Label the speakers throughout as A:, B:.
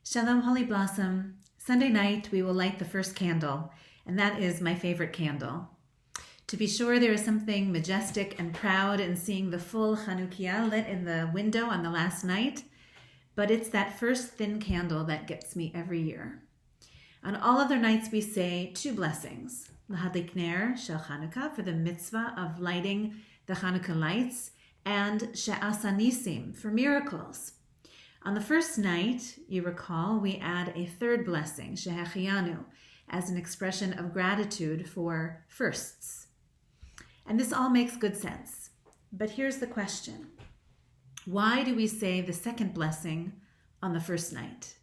A: Shalom, Holy Blossom. Sunday night, we will light the first candle, and that is my favorite candle. To be sure, there is something majestic and proud in seeing the full Chanukah lit in the window on the last night, but it's that first thin candle that gets me every year. On all other nights, we say two blessings. L'hadlik ner shel Chanukah, for the mitzvah of lighting the Chanukah lights, and she'asa nisim, for miracles. On the first night, you recall, we add a third blessing, shehechianu, as an expression of gratitude for firsts. And this all makes good sense. But here's the question. Why do we say the second blessing on the first night?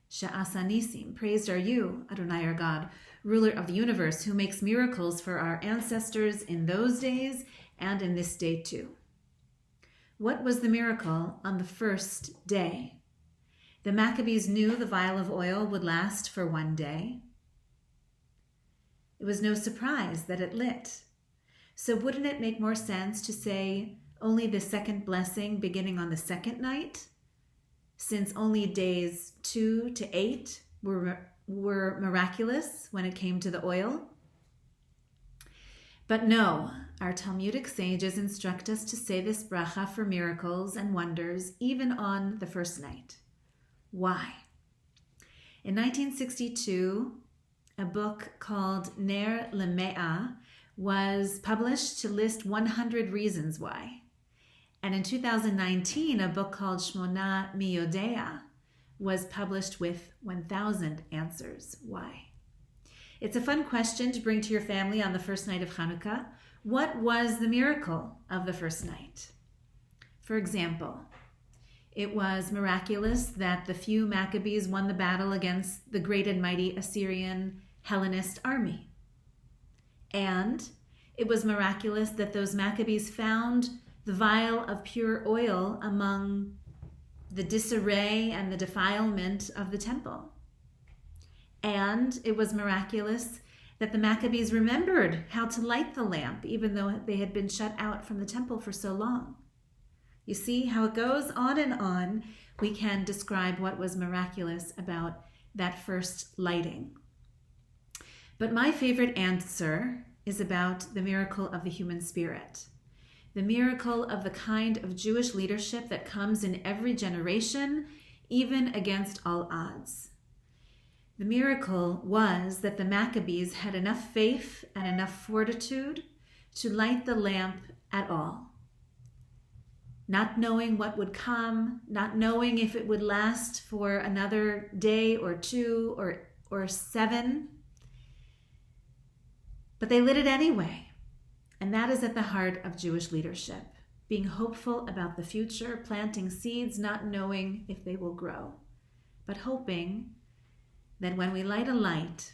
A: She'asa nisim, praised are you, Adonai our God, ruler of the universe, who makes miracles for our ancestors in those days and in this day too. What was the miracle on the first day? The Maccabees knew the vial of oil would last for one day. It was no surprise that it lit. So wouldn't it make more sense to say only the second blessing beginning on the second night, since only days 2 to 8 were miraculous when it came to the oil? But no, our Talmudic sages instruct us to say this bracha for miracles and wonders even on the first night. Why? In 1962, a book called Ner L'Me'ah was published to list 100 reasons why. And in 2019, a book called Shmona Miyodea was published with 1,000 answers why. It's a fun question to bring to your family on the first night of Chanukah. What was the miracle of the first night? For example, it was miraculous that the few Maccabees won the battle against the great and mighty Assyrian Hellenist army. And it was miraculous that those Maccabees found the vial of pure oil among the disarray and the defilement of the temple. And it was miraculous that the Maccabees remembered how to light the lamp, even though they had been shut out from the temple for so long. You see how it goes on and on. We can describe what was miraculous about that first lighting. But my favorite answer is about the miracle of the human spirit, the miracle of the kind of Jewish leadership that comes in every generation, even against all odds. The miracle was that the Maccabees had enough faith and enough fortitude to light the lamp at all. Not knowing what would come, not knowing if it would last for another day or 2 or 7. But they lit it anyway. And that is at the heart of Jewish leadership, being hopeful about the future, planting seeds, not knowing if they will grow, but hoping that when we light a light,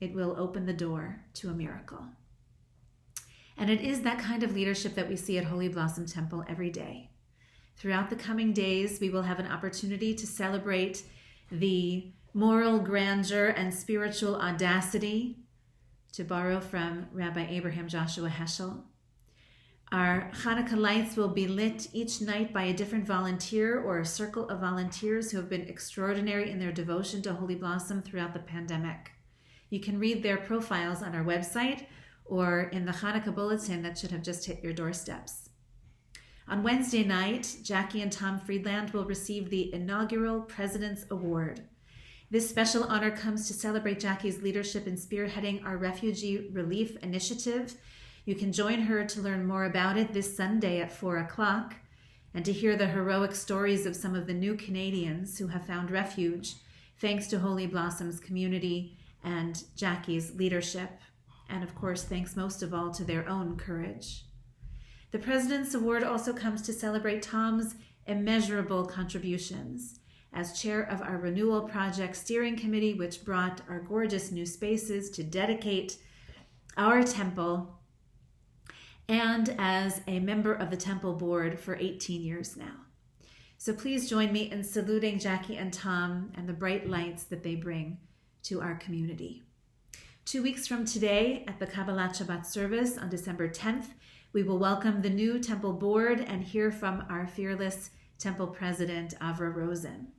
A: it will open the door to a miracle. And it is that kind of leadership that we see at Holy Blossom Temple every day. Throughout the coming days, we will have an opportunity to celebrate the moral grandeur and spiritual audacity, to borrow from Rabbi Abraham Joshua Heschel. Our Chanukah lights will be lit each night by a different volunteer or a circle of volunteers who have been extraordinary in their devotion to Holy Blossom throughout the pandemic. You can read their profiles on our website or in the Chanukah bulletin that should have just hit your doorsteps. On Wednesday night, Jackie and Tom Friedland will receive the inaugural President's Award. This special honor comes to celebrate Jackie's leadership in spearheading our refugee relief initiative. You can join her to learn more about it this Sunday at 4 o'clock and to hear the heroic stories of some of the new Canadians who have found refuge thanks to Holy Blossom's community and Jackie's leadership. And of course, thanks most of all to their own courage. The President's Award also comes to celebrate Tom's immeasurable contributions as chair of our Renewal Project Steering Committee, which brought our gorgeous new spaces to dedicate our temple, and as a member of the temple board for 18 years now. So please join me in saluting Jackie and Tom and the bright lights that they bring to our community. 2 weeks from today, at the Kabbalat Shabbat service on December 10th, we will welcome the new temple board and hear from our fearless temple president, Avra Rosen.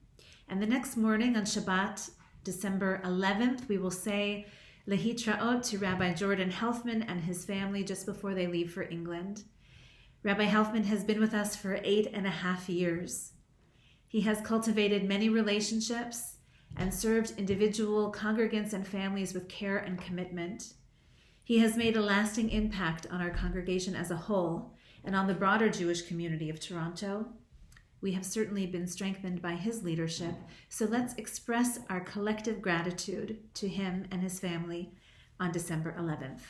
A: And the next morning on Shabbat, December 11th, we will say Lehitraot to Rabbi Jordan Helfman and his family just before they leave for England. Rabbi Helfman has been with us for 8.5 years. He has cultivated many relationships and served individual congregants and families with care and commitment. He has made a lasting impact on our congregation as a whole and on the broader Jewish community of Toronto. We have certainly been strengthened by his leadership, so let's express our collective gratitude to him and his family on December 11th.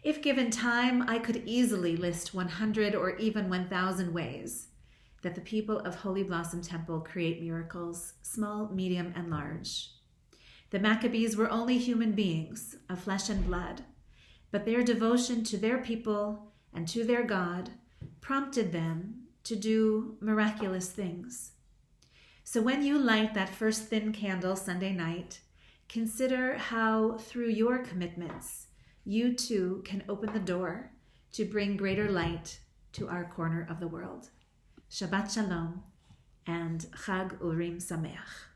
A: If given time, I could easily list 100 or even 1,000 ways that the people of Holy Blossom Temple create miracles, small, medium, and large. The Maccabees were only human beings of flesh and blood, but their devotion to their people and to their God prompted them to do miraculous things. So when you light that first thin candle Sunday night, consider how through your commitments, you too can open the door to bring greater light to our corner of the world. Shabbat Shalom and Chag Urim Sameach.